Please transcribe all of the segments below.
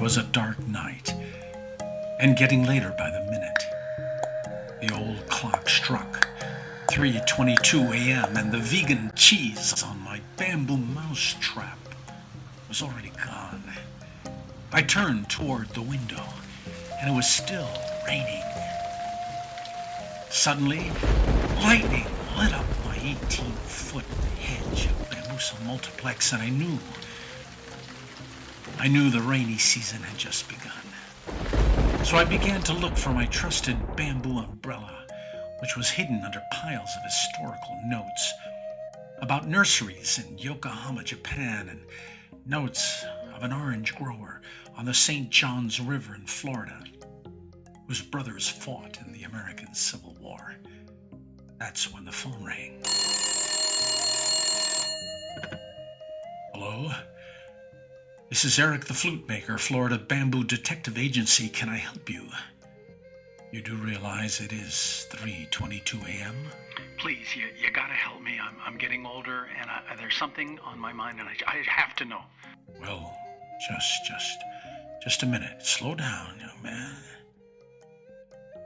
was a dark night, and getting later by the minute. The old clock struck 3:22 a.m., and the vegan cheese on my bamboo mouse trap was already gone. I turned toward the window, and it was still raining. Suddenly, lightning lit up my 18-foot hedge of bamboo multiplex, and I knew the rainy season had just begun. So I began to look for my trusted bamboo umbrella, which was hidden under piles of historical notes about nurseries in Yokohama, Japan, and notes of an orange grower on the St. Johns River in Florida, whose brothers fought in the American Civil War. That's when the phone rang. Hello? This is Erik the Flutemaker, Florida Bamboo Detective Agency. Can I help you? You do realize it is 3:22 a.m.? Please, you gotta help me. I'm getting older, and there's something on my mind, and I have to know. Well, just a minute. Slow down, young man.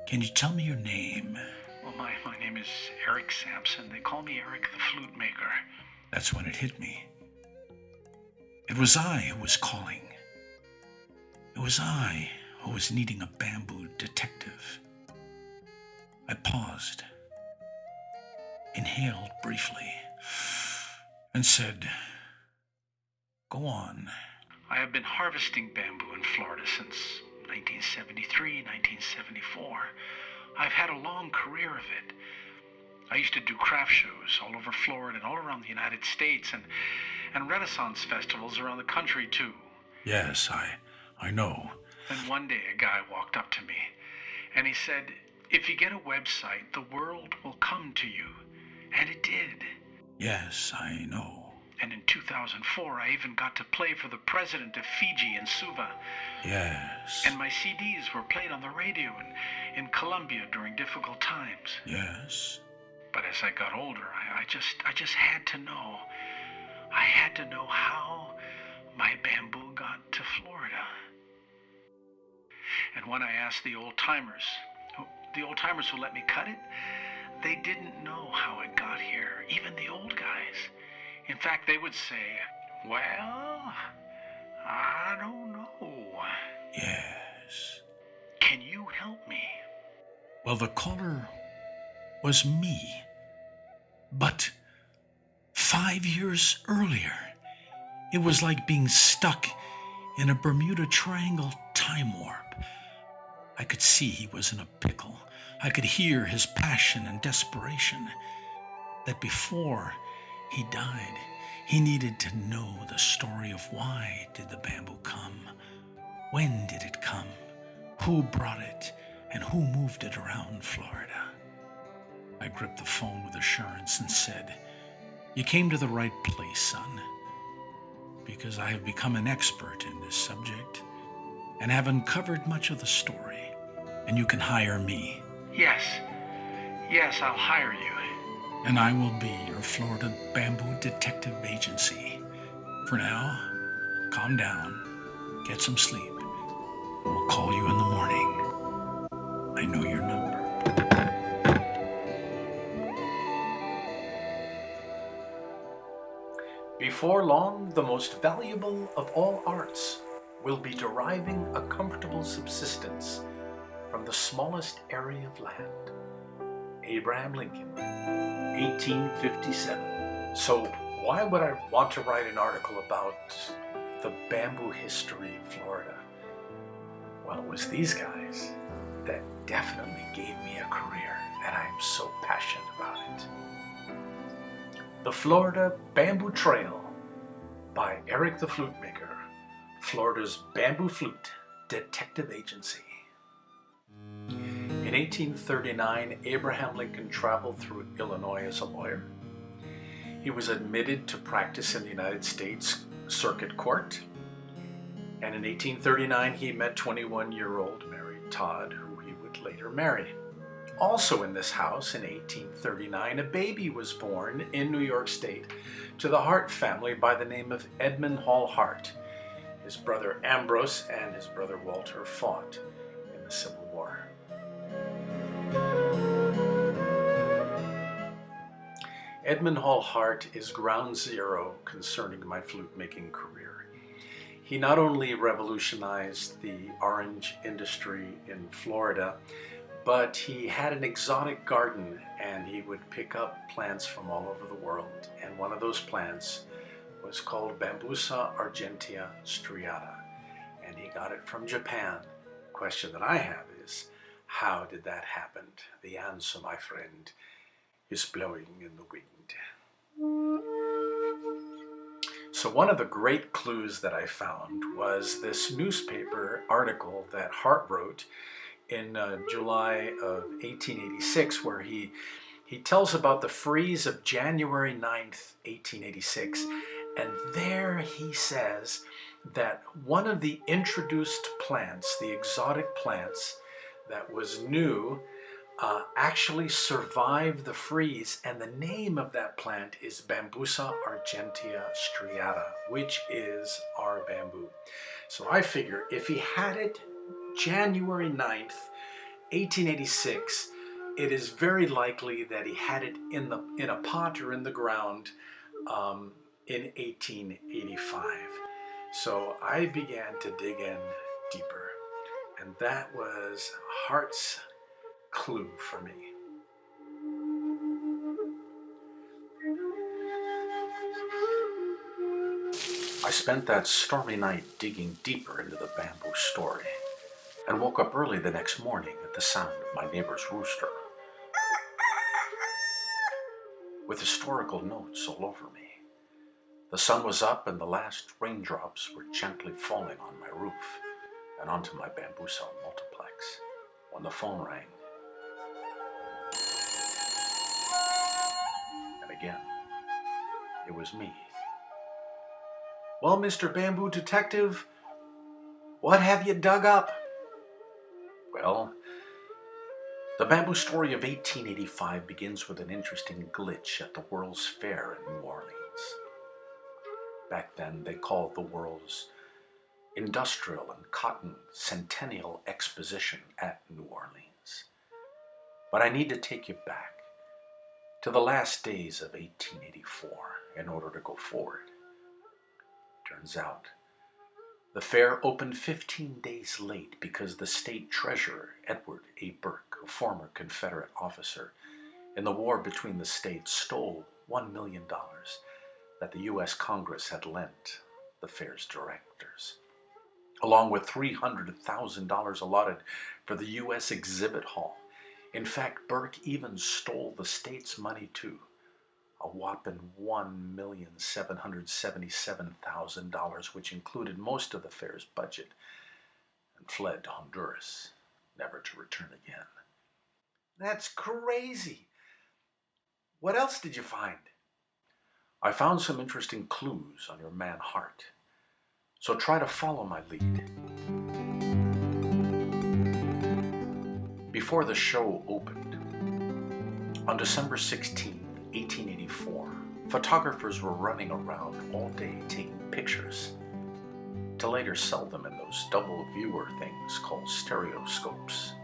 Can you tell me your name? Well, my name is Erik Sampson. They call me Erik the Flutemaker. That's when it hit me. It was I who was calling. It was I who was needing a bamboo detective. I paused, inhaled briefly, and said, "Go on." I have been harvesting bamboo in Florida since 1973, 1974. I've had a long career of it. I used to do craft shows all over Florida and all around the United States, and Renaissance festivals around the country too. Yes, I know. Then one day a guy walked up to me, and he said, "If you get a website, the world will come to you." And it did. Yes, I know. And in 2004, I even got to play for the president of Fiji and Suva. Yes. And my CDs were played on the radio in Colombia during difficult times. Yes. But as I got older, I just had to know. I had to know how my bamboo got to Florida. And when I asked the old-timers who let me cut it, they didn't know how it got here, even the old guys. In fact, they would say, "Well, I don't know." Yes. Can you help me? Well, the caller was me. But 5 years earlier, it was like being stuck in a Bermuda Triangle time warp. I could see he was in a pickle. I could hear his passion and desperation. That before he died, he needed to know the story of why did the bamboo come? When did it come? Who brought it? And who moved it around Florida? I gripped the phone with assurance and said, "You came to the right place, son, because I have become an expert in this subject and have uncovered much of the story, and you can hire me." Yes, I'll hire you. And I will be your Florida Bamboo Detective Agency. For now, calm down, get some sleep. We'll call you in the morning. I know your number. Before long, the most valuable of all arts will be deriving a comfortable subsistence from the smallest area of land. Abraham Lincoln, 1857. So why would I want to write an article about the bamboo history of Florida? Well, it was these guys that definitely gave me a career, and I'm so passionate about it. The Florida Bamboo Trail by Erik the Flutemaker, Florida's Bamboo Flute Detective Agency. In 1839, Abraham Lincoln traveled through Illinois as a lawyer. He was admitted to practice in the United States Circuit Court. And in 1839, he met 21-year-old Mary Todd, who he would later marry. Also in this house in 1839, a baby was born in New York State to the Hart family by the name of Edmund Hall Hart. His brother Ambrose and his brother Walter fought in the Civil War. Edmund Hall Hart is ground zero concerning my flute making career. He not only revolutionized the orange industry in Florida, but he had an exotic garden and he would pick up plants from all over the world. And one of those plants was called Bambusa argentea striata. And he got it from Japan. The question that I have is, how did that happen? The answer, my friend, is blowing in the wind. So one of the great clues that I found was this newspaper article that Hart wrote in July of 1886, where he tells about the freeze of January 9th, 1886, and there he says that one of the introduced plants, the exotic plants that was new, actually survived the freeze, and the name of that plant is Bambusa argentea striata, which is our bamboo. So I figure if he had it January 9th, 1886, it is very likely that he had it in a pot or in the ground in 1885. So I began to dig in deeper, and that was Hart's clue for me. I spent that stormy night digging deeper into the bamboo story and woke up early the next morning at the sound of my neighbor's rooster, with historical notes all over me. The sun was up and the last raindrops were gently falling on my roof and onto my Bambusa multiplex when the phone rang. And again, it was me. Well, Mr. Bamboo Detective, what have you dug up? Well, the bamboo story of 1885 begins with an interesting glitch at the World's Fair in New Orleans. Back then, they called the World's Industrial and Cotton Centennial Exposition at New Orleans. But I need to take you back to the last days of 1884 in order to go forward. Turns out, the fair opened 15 days late because the state treasurer, Edward A. Burke, a former Confederate officer in the war between the states, stole $1 million that the U.S. Congress had lent the fair's directors, along with $300,000 allotted for the U.S. exhibit hall. In fact, Burke even stole the state's money too, a whopping $1,777,000, which included most of the fair's budget, and fled to Honduras, never to return again. That's crazy. What else did you find? I found some interesting clues on your man Hart, so try to follow my lead. Before the show opened, on December 16, 1884, photographers were running around all day taking pictures to later sell them in those double viewer things called stereoscopes.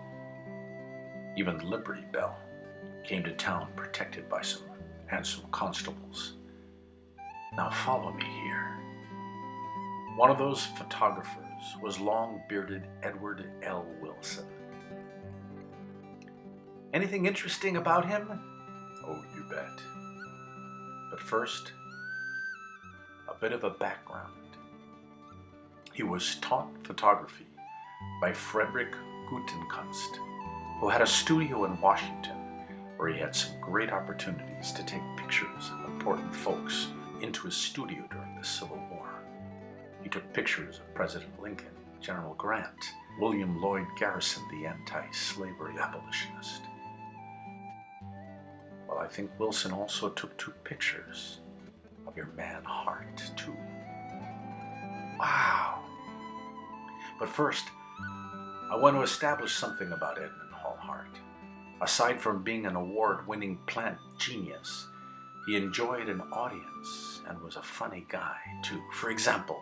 Even Liberty Bell came to town protected by some handsome constables. Now follow me here. One of those photographers was long-bearded Edward L. Wilson. Anything interesting about him? Oh, you bet. But first, a bit of a background. He was taught photography by Frederick Gutenkunst, who had a studio in Washington where he had some great opportunities to take pictures of important folks into his studio during the Civil War. He took pictures of President Lincoln, General Grant, William Lloyd Garrison, the anti-slavery abolitionist. Well, I think Wilson also took 2 pictures of your man Hart, too. Wow! But first, I want to establish something about Edmund Hall Hart. Aside from being an award-winning plant genius, he enjoyed an audience and was a funny guy, too. For example,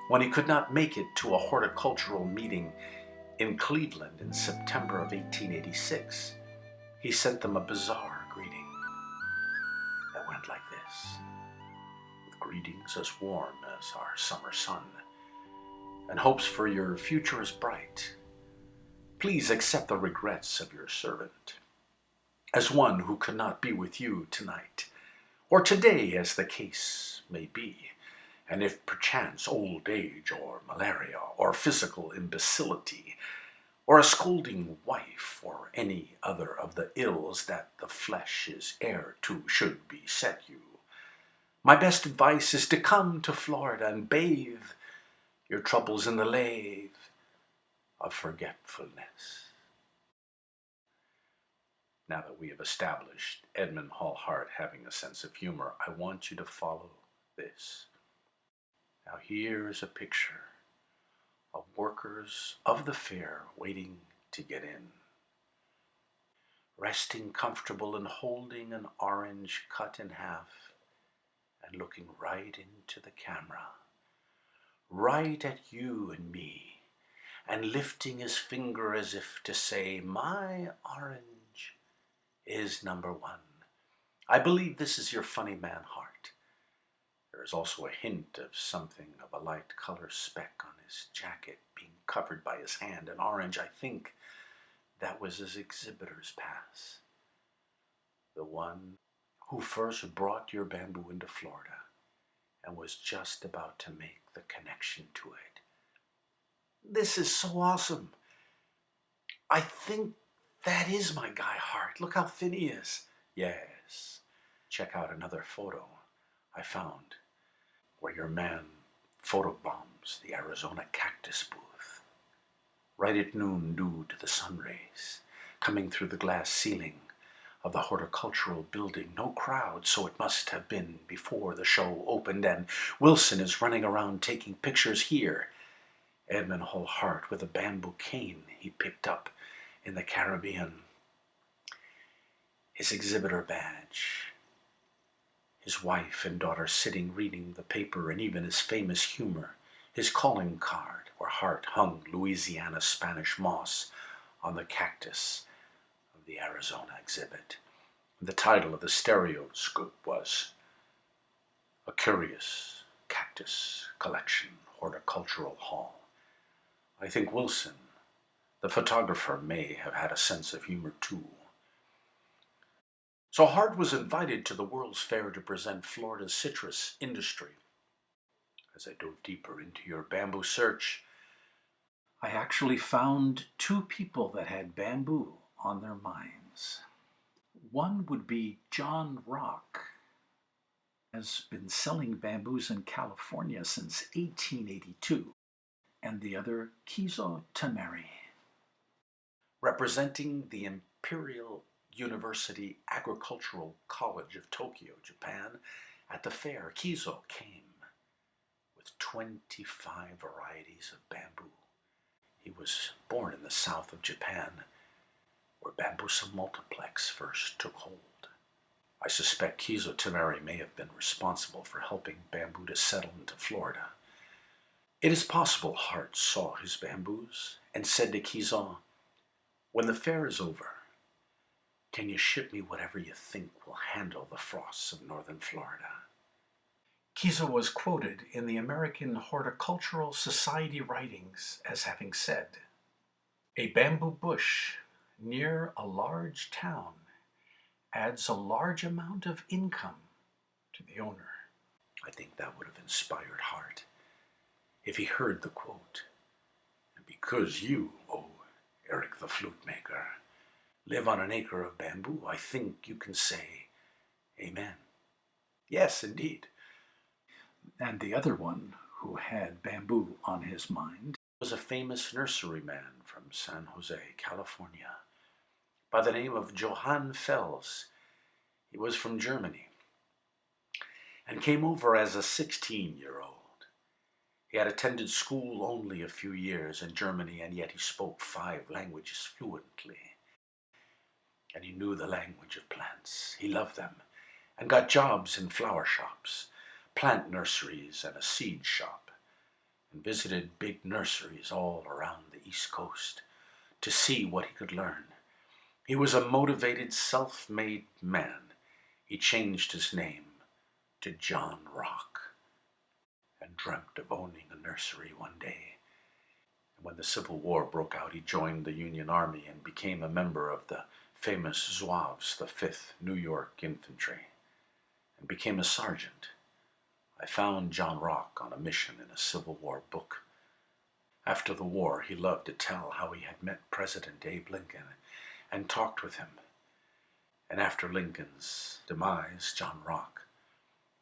When he could not make it to a horticultural meeting in Cleveland in September of 1886, he sent them a bizarre greeting that went like this: "With greetings as warm as our summer sun, and hopes for your future is bright, please accept the regrets of your servant, as one who could not be with you tonight, or today as the case may be, and if perchance old age or malaria or physical imbecility or a scolding wife or any other of the ills that the flesh is heir to should beset you, my best advice is to come to Florida and bathe your troubles in the lathe of forgetfulness." Now that we have established Edmund Hall Hart having a sense of humor, I want you to follow this. Now here is a picture of workers of the fair waiting to get in, resting comfortable and holding an orange cut in half and looking right into the camera, right at you and me, and lifting his finger as if to say, "My orange is number one. I believe this is your funny man, Hart." There is also a hint of something of a light color speck on his jacket being covered by his hand in orange. I think that was his exhibitor's pass. The one who first brought your bamboo into Florida and was just about to make the connection to it. This is so awesome. I think that is my guy, Hart. Look how thin he is. Yes. Check out another photo I found where your man photobombs the Arizona cactus booth. Right at noon, due to the sun rays coming through the glass ceiling of the horticultural building. No crowd, so it must have been before the show opened, and Wilson is running around taking pictures here. Edmund Hall Hart with a bamboo cane he picked up in the Caribbean. His exhibitor badge. His wife and daughter sitting reading the paper, and even his famous humor. His calling card where Hart hung Louisiana Spanish moss on the cactus of the Arizona exhibit. The title of the stereoscope was "A Curious Cactus Collection Horticultural Haul." I think Wilson, the photographer, may have had a sense of humor too. So Hart was invited to the World's Fair to present Florida's citrus industry. As I dove deeper into your bamboo search, I actually found two people that had bamboo on their minds. One would be John Rock, has been selling bamboos in California since 1882, and the other Kizo Tameri, representing the Imperial University Agricultural College of Tokyo, Japan. At the fair, Kizo came with 25 varieties of bamboo. He was born in the south of Japan, where Bambusa multiplex first took hold. I suspect Kizo Tameri may have been responsible for helping bamboo to settle into Florida. It is possible Hart saw his bamboos and said to Kizo, "When the fair is over, can you ship me whatever you think will handle the frosts of northern Florida?" Kizo was quoted in the American Horticultural Society writings as having said, "A bamboo bush near a large town adds a large amount of income to the owner." I think that would have inspired Hart if he heard the quote. "And because you, Erik the Flutemaker, live on an acre of bamboo, I think you can say amen." Yes, indeed. And the other one who had bamboo on his mind was a famous nurseryman from San Jose, California, by the name of Johann Fels. He was from Germany and came over as a 16-year-old. He had attended school only a few years in Germany, and yet he spoke 5 languages fluently. And he knew the language of plants. He loved them and got jobs in flower shops, plant nurseries, and a seed shop. and visited big nurseries all around the East Coast to see what he could learn. He was a motivated, self-made man. He changed his name to John Rock and dreamt of owning a nursery one day. And when the Civil War broke out, he joined the Union Army and became a member of the famous Zouaves, the 5th New York Infantry, and became a sergeant. I found John Rock on a mission in a Civil War book. After the war, he loved to tell how he had met President Abe Lincoln and talked with him. And after Lincoln's demise, John Rock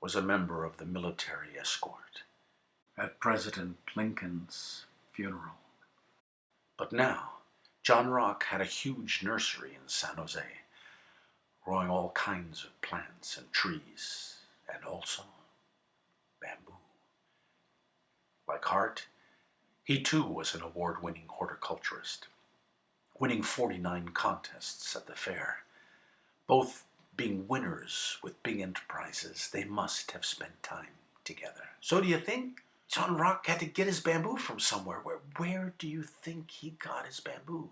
was a member of the military escort at President Lincoln's funeral. But now, John Rock had a huge nursery in San Jose, growing all kinds of plants and trees, and also bamboo. Like Hart, he too was an award-winning horticulturist, winning 49 contests at the fair. Both being winners with big enterprises, they must have spent time together. So do you think John Rock had to get his bamboo from somewhere? Where do you think he got his bamboo?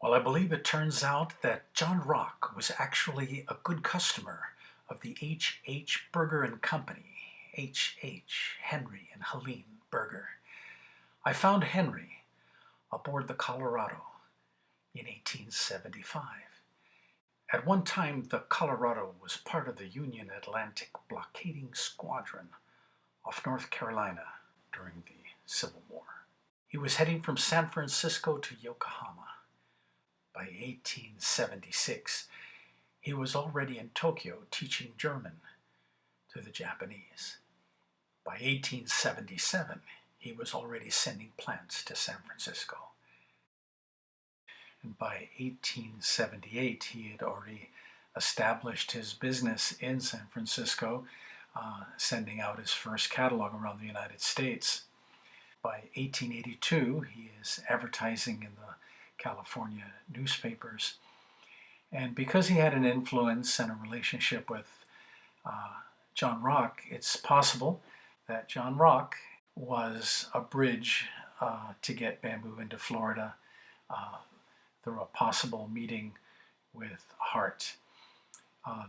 Well, I believe it turns out that John Rock was actually a good customer of the H.H. Berger and Company, H.H. Henry and Helene Berger. I found Henry aboard the Colorado in 1875. At one time, the Colorado was part of the Union Atlantic blockading squadron off North Carolina during the Civil War. He was heading from San Francisco to Yokohama. By 1876, he was already in Tokyo teaching German to the Japanese. By 1877, he was already sending plants to San Francisco. And by 1878, he had already established his business in San Francisco, sending out his first catalog around the United States. By 1882, he is advertising in the California newspapers. And because he had an influence and a relationship with John Rock, it's possible that John Rock was a bridge to get bamboo into Florida through a possible meeting with Hart.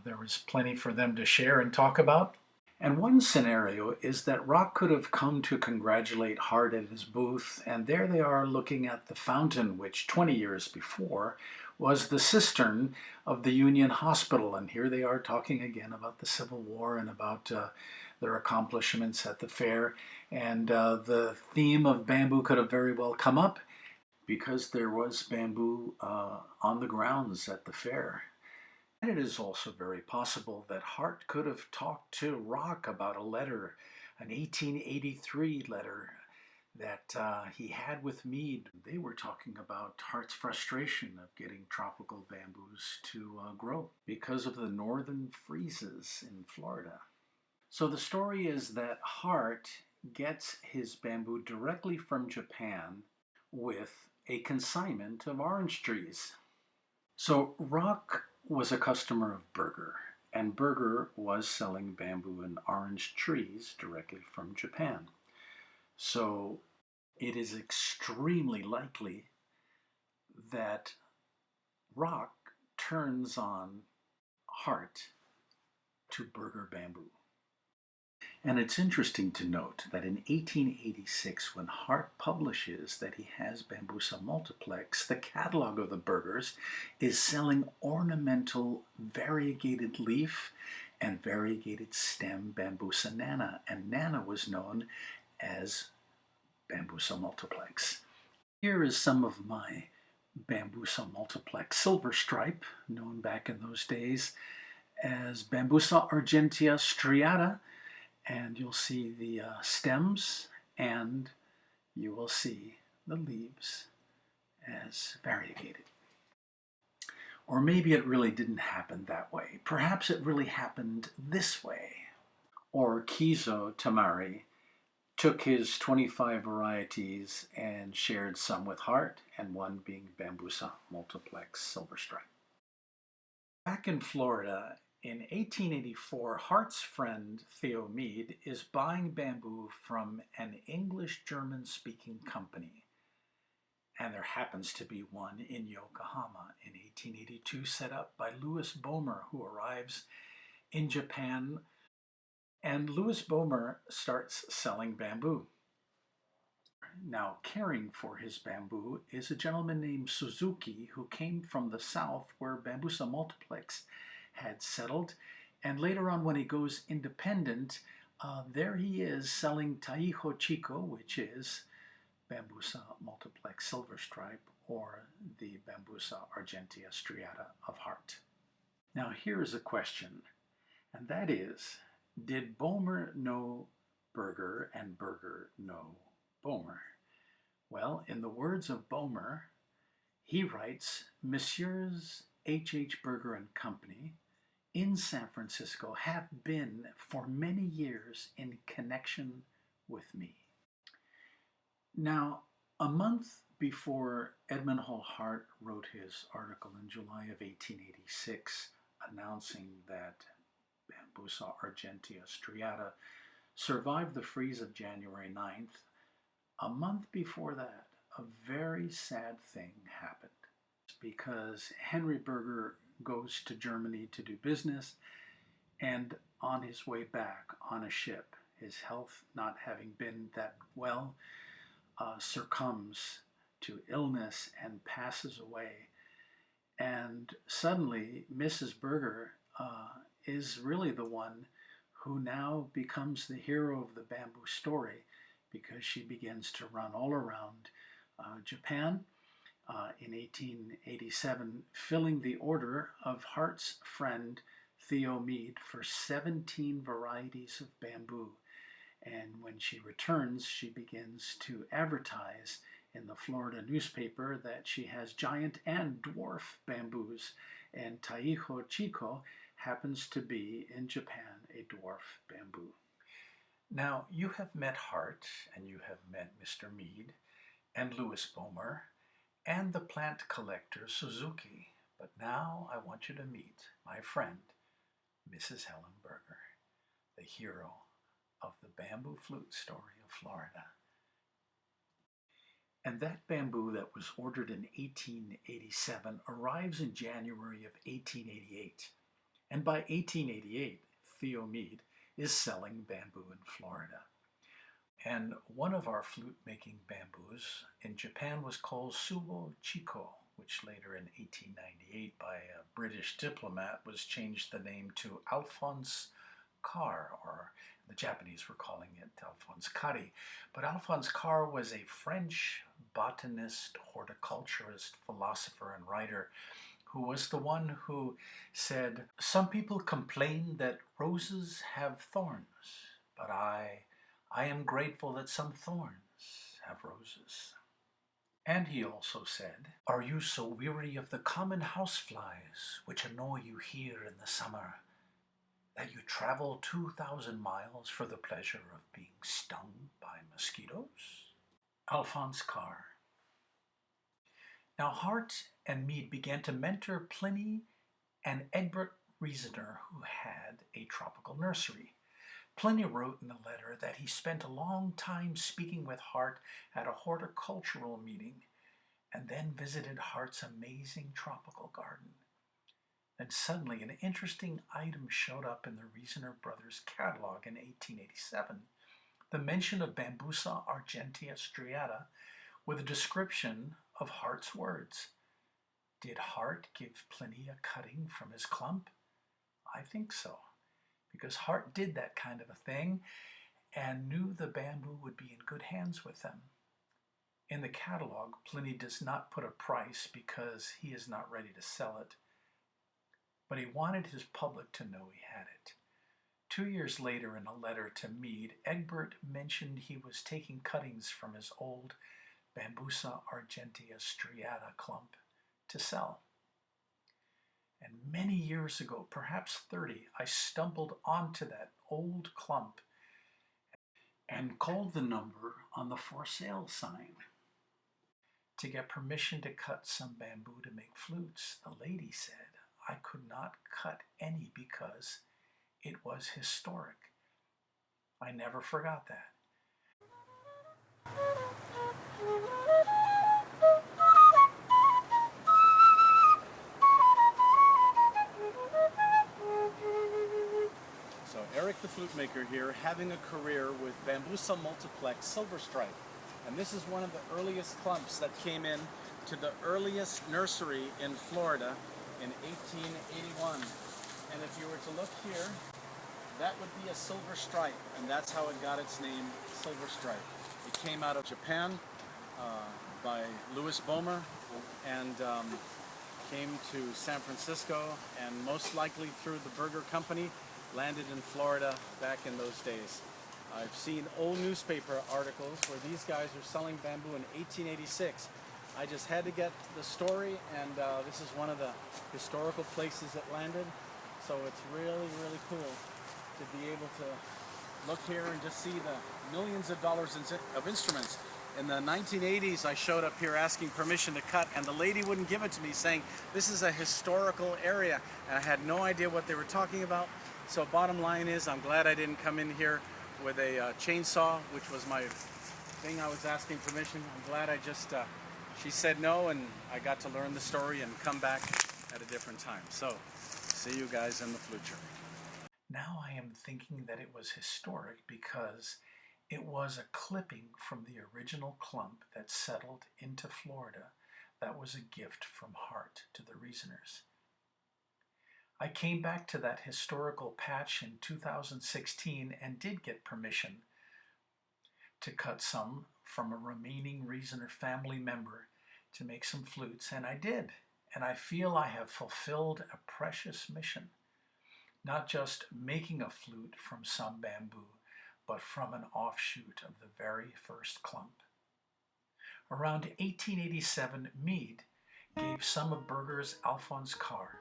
There was plenty for them to share and talk about. And one scenario is that Rock could have come to congratulate Hart at his booth, and there they are looking at the fountain, which 20 years before was the cistern of the Union Hospital. And here they are talking again about the Civil War and about their accomplishments at the fair. And the theme of bamboo could have very well come up because there was bamboo on the grounds at the fair. And it is also very possible that Hart could have talked to Rock about a letter, an 1883 letter that he had with Meade. They were talking about Hart's frustration of getting tropical bamboos to grow because of the northern freezes in Florida. So the story is that Hart gets his bamboo directly from Japan with a consignment of orange trees. So Rock was a customer of Berger, and Berger was selling bamboo and orange trees directly from Japan. So it is extremely likely that Rock turns on Hart to Berger bamboo. And it's interesting to note that in 1886, when Hart publishes that he has Bambusa multiplex, the catalog of the Bergers is selling ornamental variegated leaf and variegated stem Bambusa nana, and nana was known as Bambusa multiplex. Here is some of my Bambusa multiplex silver stripe, known back in those days as Bambusa argentea striata, and you'll see the stems, and you will see the leaves as variegated. Or maybe it really didn't happen that way. Perhaps it really happened this way. Or Kizo Tamari took his 25 varieties and shared some with Hart, and one being Bambusa multiplex silver stripe. Back in Florida, In 1884, Hart's friend Theo Mead is buying bamboo from an English-German speaking company. And there happens to be one in Yokohama in 1882 set up by Louis Boehmer, who arrives in Japan. And Louis Boehmer starts selling bamboo. Now, caring for his bamboo is a gentleman named Suzuki, who came from the south where Bambusa Multiplex had settled. And later on, when he goes independent, there he is selling Taiho Chico, which is Bambusa Multiplex Silver Stripe, or the Bambusa Argentea Striata of Hart. Now, here is a question, and that is, did Boehmer know Berger and Berger know Boehmer? Well, in the words of Boehmer, he writes, Messrs. H. Berger and Company in San Francisco have been for many years in connection with me. Now, a month before Edmund Hall Hart wrote his article in July of 1886 announcing that Bambusa Argentea Striata survived the freeze of January 9th, a month before that, a very sad thing happened because Henry Berger goes to Germany to do business, and on his way back on a ship, his health not having been that well, succumbs to illness and passes away. And suddenly, Mrs. Berger is really the one who now becomes the hero of the bamboo story, because she begins to run all around Japan in 1887, filling the order of Hart's friend Theo Mead for 17 varieties of bamboo. And when she returns, she begins to advertise in the Florida newspaper that she has giant and dwarf bamboos, and Taiho Chico happens to be in Japan a dwarf bamboo. Now, you have met Hart, and you have met Mr. Mead, and Louis Boehmer, and the plant collector Suzuki, but now I want you to meet my friend, Mrs. Helen Berger, the hero of the bamboo flute story of Florida. And that bamboo that was ordered in 1887 arrives in January of 1888. And by 1888, Theo Mead is selling bamboo in Florida. And one of our flute-making bamboos in Japan was called Subo Chico, which later in 1898 by a British diplomat was changed the name to Alphonse Carr, or the Japanese were calling it Alphonse Kari. But Alphonse Carr was a French botanist, horticulturist, philosopher, and writer who was the one who said, "Some people complain that roses have thorns, but I am grateful that some thorns have roses." And he also said, "Are you so weary of the common houseflies which annoy you here in the summer, that you travel 2,000 miles for the pleasure of being stung by mosquitoes?" Alphonse Carr. Now Hart and Mead began to mentor Pliny and Egbert Reasoner, who had a tropical nursery. Pliny wrote in a letter that he spent a long time speaking with Hart at a horticultural meeting, and then visited Hart's amazing tropical garden. And suddenly an interesting item showed up in the Reasoner Brothers catalog in 1887, the mention of Bambusa Argentea Striata with a description of Hart's words. Did Hart give Pliny a cutting from his clump? I think so, because Hart did that kind of a thing and knew the bamboo would be in good hands with them. In the catalog, Pliny does not put a price because he is not ready to sell it, but he wanted his public to know he had it. 2 years later, in a letter to Mead, Egbert mentioned he was taking cuttings from his old Bambusa Argentea Striata clump to sell. And many years ago, perhaps 30, I stumbled onto that old clump and called the number on the for sale sign to get permission to cut some bamboo to make flutes. The lady said, I could not cut any because it was historic. I never forgot that. So Erik the Flutemaker here, having a career with Bambusa Multiplex Silver Stripe. And this is one of the earliest clumps that came in to the earliest nursery in Florida in 1881. And if you were to look here, that would be a silver stripe, and that's how it got its name, Silver Stripe. It came out of Japan by Louis Boehmer, and came to San Francisco, and most likely through the Burger Company, landed in Florida back in those days. I've seen old newspaper articles where these guys are selling bamboo in 1886. I just had to get the story, and this is one of the historical places it landed. So it's really, really cool to be able to look here and just see the millions of dollars of instruments. In the 1980s, I showed up here asking permission to cut, and the lady wouldn't give it to me, saying this is a historical area, and I had no idea what they were talking about. So bottom line is, I'm glad I didn't come in here with a chainsaw, which was my thing I was asking permission. I'm glad I just, she said no, and I got to learn the story and come back at a different time. So, see you guys in the future. Now I am thinking that it was historic because it was a clipping from the original clump that settled into Florida that was a gift from Hart to the Reasoners. I came back to that historical patch in 2016 and did get permission to cut some from a remaining Reasoner family member to make some flutes, and I did. And I feel I have fulfilled a precious mission, not just making a flute from some bamboo, but from an offshoot of the very first clump. Around 1887, Meade gave some of Berger's Alphonse Carr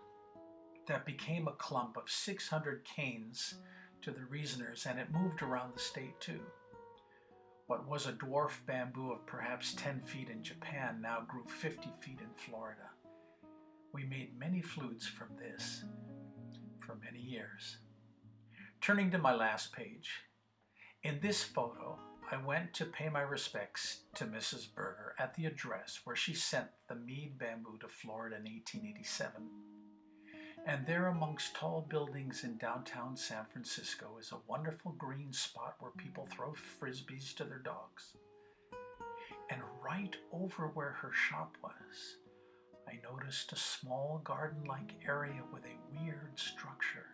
that became a clump of 600 canes to the Reasoners, and it moved around the state too. What was a dwarf bamboo of perhaps 10 feet in Japan now grew 50 feet in Florida. We made many flutes from this for many years. Turning to my last page, in this photo, I went to pay my respects to Mrs. Berger at the address where she sent the Meade bamboo to Florida in 1887. And there amongst tall buildings in downtown San Francisco is a wonderful green spot where people throw frisbees to their dogs. And right over where her shop was, I noticed a small garden-like area with a weird structure.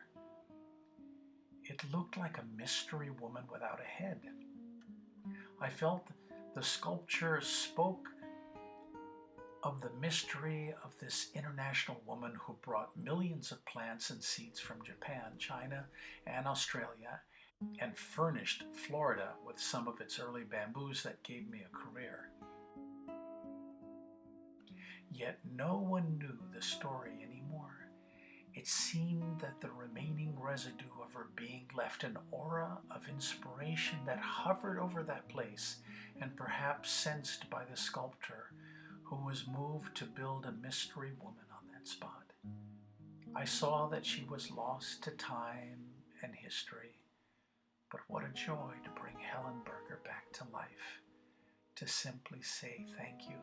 It looked like a mystery woman without a head. I felt the sculpture spoke of the mystery of this international woman who brought millions of plants and seeds from Japan, China, and Australia, and furnished Florida with some of its early bamboos that gave me a career. Yet no one knew the story anymore. It seemed that the remaining residue of her being left an aura of inspiration that hovered over that place, and perhaps sensed by the sculptor who was moved to build a mystery woman on that spot. I saw that she was lost to time and history, but what a joy to bring Helen Berger back to life, to simply say thank you.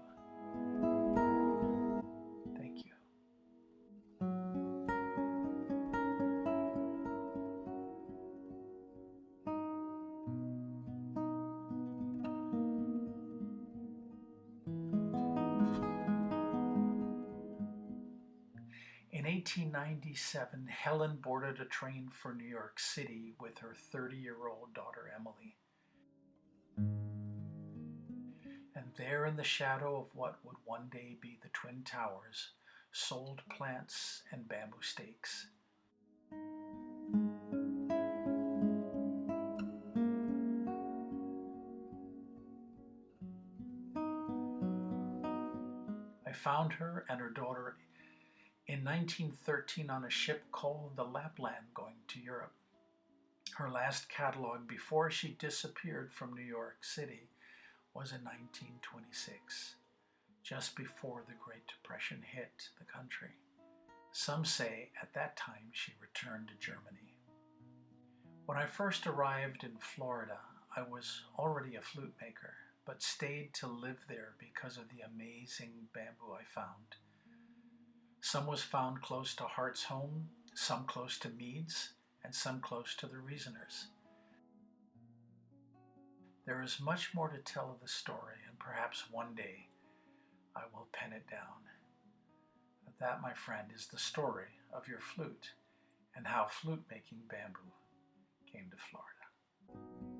Thank you. In 1897, Helen boarded a train for New York City with her 30-year-old daughter, Emily. And there in the shadow of what would one day be the Twin Towers, sold plants and bamboo stakes. I found her and her daughter in 1913 on a ship called the Lapland going to Europe. Her last catalog before she disappeared from New York City was in 1926, just before the Great Depression hit the country. Some say at that time she returned to Germany. When I first arrived in Florida, I was already a flute maker, but stayed to live there because of the amazing bamboo I found. Some was found close to Hart's home, some close to Mead's, and some close to the Reasoners. There is much more to tell of the story, and perhaps one day I will pen it down. But that, my friend, is the story of your flute and how flute making bamboo came to Florida.